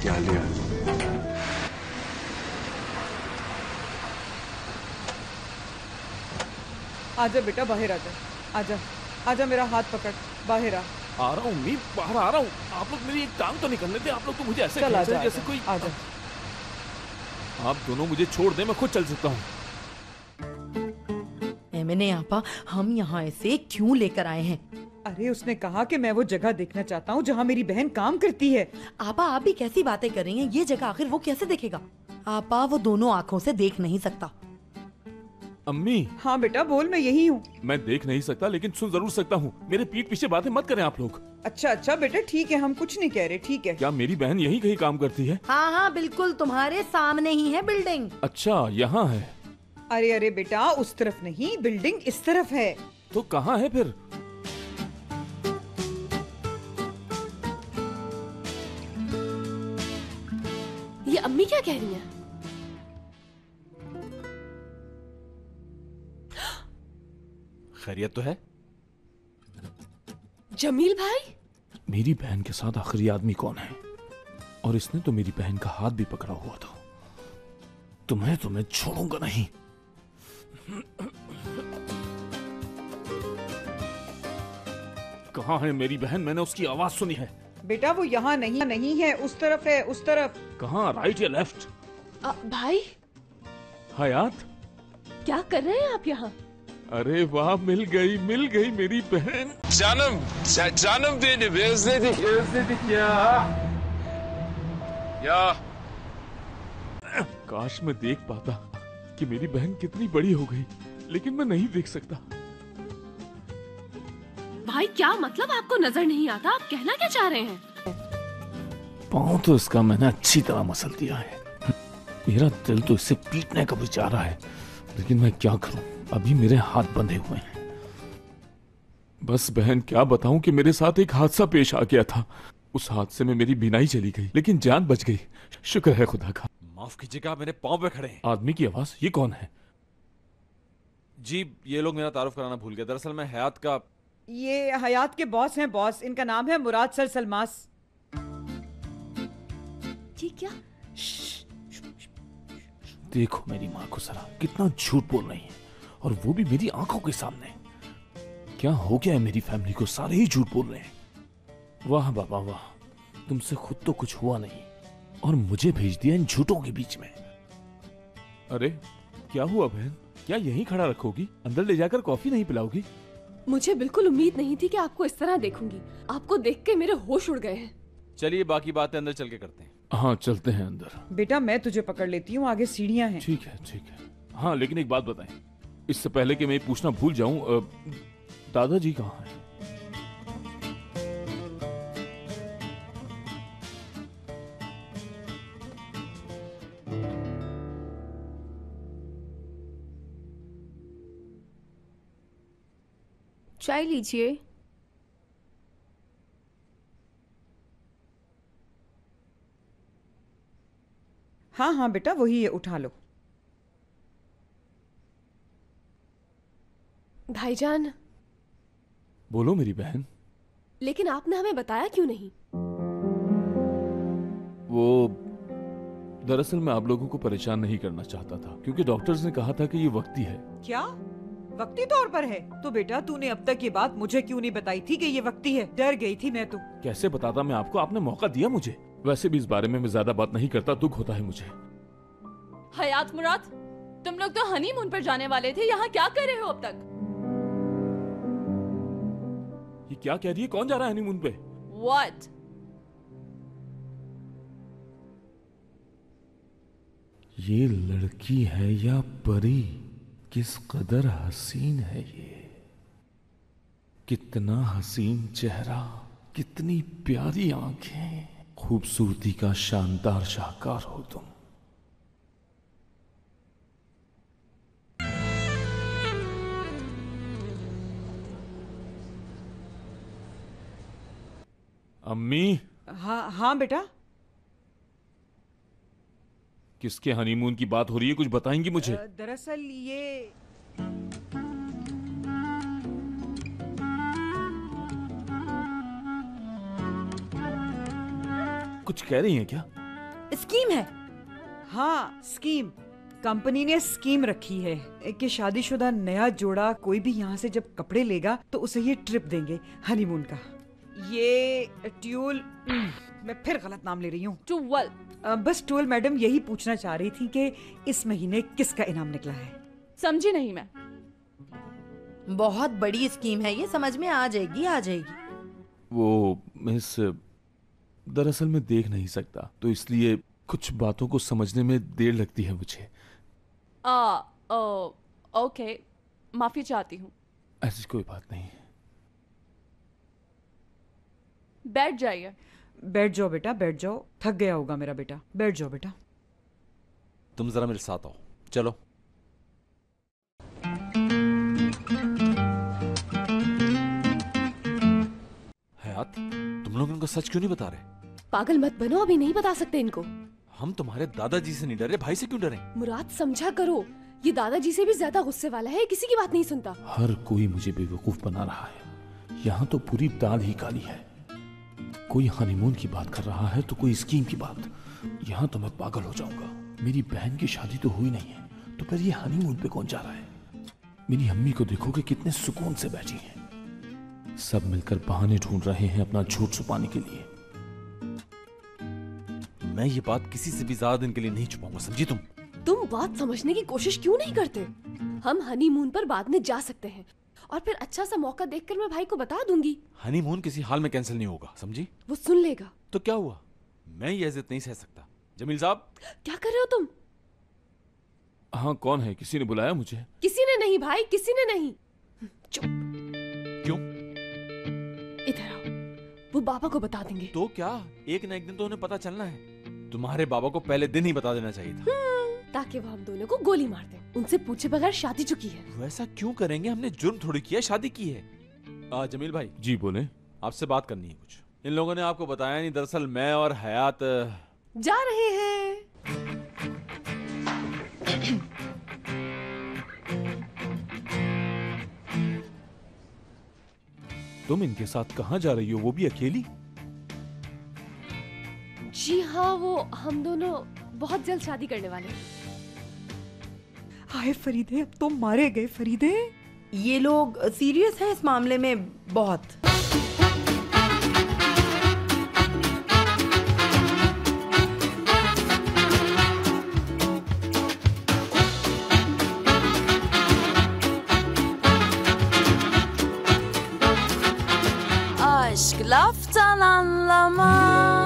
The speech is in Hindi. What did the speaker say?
क्या लिया? आजा बेटा, बाहर आजा। आजा आजा, मेरा हाथ पकड़, बाहर आ रहा हूँ मी, बाहर आ रहा हूँ। आप लोग मेरी एक टांग तो निकल लेते, आप लोग तो मुझे ऐसे खींच रहे हैं जैसे कोई। आजा। आप दोनों मुझे छोड़ दें, मैं खुद चल सकता हूँ। मैंने आपा, हम यहाँ ऐसे क्यों लेकर आए हैं? अरे उसने कहा कि मैं वो जगह देखना चाहता हूँ जहाँ मेरी बहन काम करती है। आपा, आप भी कैसी बातें कर रही हैं? ये जगह आखिर वो कैसे देखेगा? आपा, वो दोनों आँखों से देख नहीं सकता। अम्मी। हाँ बेटा बोल, मैं यही हूँ। मैं देख नहीं सकता लेकिन सुन जरूर सकता हूँ। मेरे पीठ पीछे बातें मत करें आप लोग। अच्छा अच्छा बेटा, ठीक है, हम कुछ नहीं कह रहे, ठीक है। क्या मेरी बहन यही कहीं काम करती है? हाँ हाँ बिल्कुल, तुम्हारे सामने ही है बिल्डिंग। अच्छा, यहाँ है। अरे अरे बेटा, उस तरफ नहीं, बिल्डिंग इस तरफ है। तो कहाँ है फिर? ये अम्मी क्या कह रही हैं? खैरियत तो है? जमील भाई? मेरी बहन के साथ आखिरी आदमी कौन है? और इसने तो मेरी बहन का हाथ भी पकड़ा हुआ था। तुम्हें तो मैं छोड़ूंगा नहीं। कहाँ है मेरी बहन? मैंने उसकी आवाज सुनी है। बेटा वो यहाँ नहीं है, उस तरफ है, उस तरफ। कहाँ, राइट या लेफ्ट? भाई हयात, क्या कर रहे हैं आप यहाँ? अरे वाह, मिल गई मेरी बहन। Canım benim, özledik ya। काश मैं देख पाता कि मेरी बहन कितनी बड़ी हो गई, लेकिन मैं नहीं देख सकता। भाई क्या मतलब, आपको नजर नहीं आता? आप कहना क्या चाह रहे हैं? पाँव तो इसका मैंने अच्छी तरह मसल दिया है। मेरा दिल तो इसे पीटने का भी चाह रहा है, लेकिन मैं क्या करूं, अभी मेरे हाथ बंधे हुए हैं। बस बहन, क्या बताऊं कि मेरे साथ एक हादसा पेश आ गया था। उस हादसे में मेरी बीनाई चली गई, लेकिन जान बच गई। शुक्र है खुदा का। माफ कीजिएगा, मेरे पाँव पे खड़े हैं। आदमी की आवाज, ये कौन है? जी, ये लोग मेरा तारुफ कराना भूल गए। दरअसल मैं हयात का। ये हयात के बॉस हैं, बॉस। इनका नाम है मुराद सर सलमास। ये क्या? देखो मेरी माँ को जरा, कितना झूठ बोल रही है, और वो भी मेरी आंखों के सामने। क्या हो गया है मेरी फैमिली को? सारे ही झूठ बोल रहे हैं। वाह बाबा वाह, तुमसे खुद तो कुछ हुआ नहीं और मुझे भेज दिया इन झूठों के बीच में। अरे क्या हुआ बहन? क्या यहीं खड़ा रखोगी? अंदर ले जाकर कॉफी नहीं पिलाओगी? मुझे बिल्कुल उम्मीद नहीं थी कि आपको इस तरह देखूंगी। आपको देख के मेरे होश उड़ गए हैं। चलिए बाकी बातें अंदर चल के करते हैं। हाँ चलते हैं अंदर। बेटा मैं तुझे पकड़ लेती हूँ, आगे सीढ़ियाँ हैं। ठीक है ठीक है। हाँ लेकिन एक बात बताएं, इससे पहले कि मैं पूछना भूल जाऊं, दादाजी कहाँ हैं? चाय लीजिए। हाँ हाँ बेटा वही है, उठा लो। भाईजान। बोलो मेरी बहन। लेकिन आपने हमें बताया क्यों नहीं? वो दरअसल मैं आप लोगों को परेशान नहीं करना चाहता था, क्योंकि डॉक्टर्स ने कहा था कि ये वक्ती है। क्या वक्ती तौर पर है? तो बेटा तूने अब तक ये बात मुझे क्यों नहीं बताई थी कि ये वक्ती है? डर गई थी मैं तो। कैसे बताता मैं आपको? आपने मौका दिया मुझे। वैसे भी इस बारे में मैं ज्यादा बात नहीं करता, दुख होता है मुझे। हयात मुराद, तुम लोग तो हनीमून पर जाने वाले थे, यहाँ क्या कर रहे हो अब तक? ये क्या कह रही है? कौन जा रहा है हनीमून पे? What? ये लड़की है या परी? किस कदर हसीन है ये। कितना हसीन चेहरा, कितनी प्यारी आंखें, खूबसूरती का शानदार शाहकार हो तुम। अम्मी। हाँ हाँ बेटा। किसके हनीमून की बात हो रही है? कुछ बताएंगी मुझे? दरअसल ये कुछ कह रही हैं क्या? स्कीम है। हाँ, स्कीम। कंपनी ने स्कीम रखी है कि शादीशुदा नया जोड़ा कोई भी यहाँ से जब कपड़े लेगा तो उसे ये ट्रिप देंगे हनीमून का। ये ट्यूल मैं फिर गलत नाम ले रही हूँ। टूवल। बस टूल मैडम यही पूछना चाह रही थी कि इस महीने किसका इनाम निकला है। समझी नहीं मैं। बहुत बड़ी स्कीम है ये, समझ में आ जाएगी आ जाएगी। वो मिस, दरअसल मैं देख नहीं सकता तो इसलिए कुछ बातों को समझने में देर लगती है मुझे। ओके, माफी चाहती हूँ। ऐसी कोई बात नहीं। बैठ जाइए। बैठ जाओ बेटा, बैठ जाओ। थक गया होगा मेरा बेटा, बैठ जाओ बेटा। तुम जरा मेरे साथ आओ, चलो। हयात, तुम लोग इनको सच क्यों नहीं बता रहे? पागल मत बनो, अभी नहीं बता सकते इनको। हम तुम्हारे दादाजी से नहीं डरे, भाई से क्यों डरे? मुराद समझा करो, ये दादाजी से भी ज्यादा गुस्से वाला है, किसी की बात नहीं सुनता। हर कोई मुझे बेवकूफ बना रहा है। यहाँ तो पूरी दाल ही काली है। कोई हनीमून की बात कर रहा है तो कोई स्कीम की बात। यहाँ तो मैं पागल हो जाऊंगा। मेरी बहन की शादी तो हुई नहीं है तो फिर ये हनीमून पे कौन जा रहा है? मेरी अम्मी को देखो कि कितने सुकून से बैठी हैं। सब मिलकर बहाने ढूंढ रहे हैं अपना झूठ छुपाने के लिए। मैं ये बात किसी से भी ज्यादा दिन के लिए नहीं छुपाऊंगा, समझी तुम? तुम बात समझने की कोशिश क्यों नहीं करते? हम हनीमून पर बाद में जा सकते हैं और फिर अच्छा सा मौका देखकर मैं भाई को बता दूंगी। हनीमून किसी हाल में कैंसिल नहीं होगा, समझी? वो सुन लेगा। तो क्या हुआ? मैं ये इज्जत नहीं सह सकता। जमील साहब, क्या कर रहे हो तुम? हाँ, कौन है? किसी ने बुलाया मुझे? किसी ने नहीं भाई, किसी ने नहीं। चुप। क्यों? इधर आओ, वो बाबा को बता देंगे। तो क्या, एक ना एक दिन तो उन्हें पता चलना है। तुम्हारे बाबा को पहले दिन ही बता देना चाहिए था। ताकि वो हम दोनों को गोली मार दे। उनसे पूछे बगैर शादी चुकी है। वैसा क्यों करेंगे? हमने जुर्म थोड़ी किया, शादी की है। जमील भाई। जी बोले। आपसे बात करनी है कुछ। इन लोगों ने आपको बताया नहीं, दरअसल मैं और हयात जा रहे हैं। तुम इनके साथ कहाँ जा रही हो, वो भी अकेली? जी हाँ, वो हम दोनों बहुत जल्द शादी करने वाले हैं। हाय फरीदे, अब तो मारे गए फरीदे। ये लोग सीरियस हैं इस मामले में बहुत। Aşk laftan anlamaz.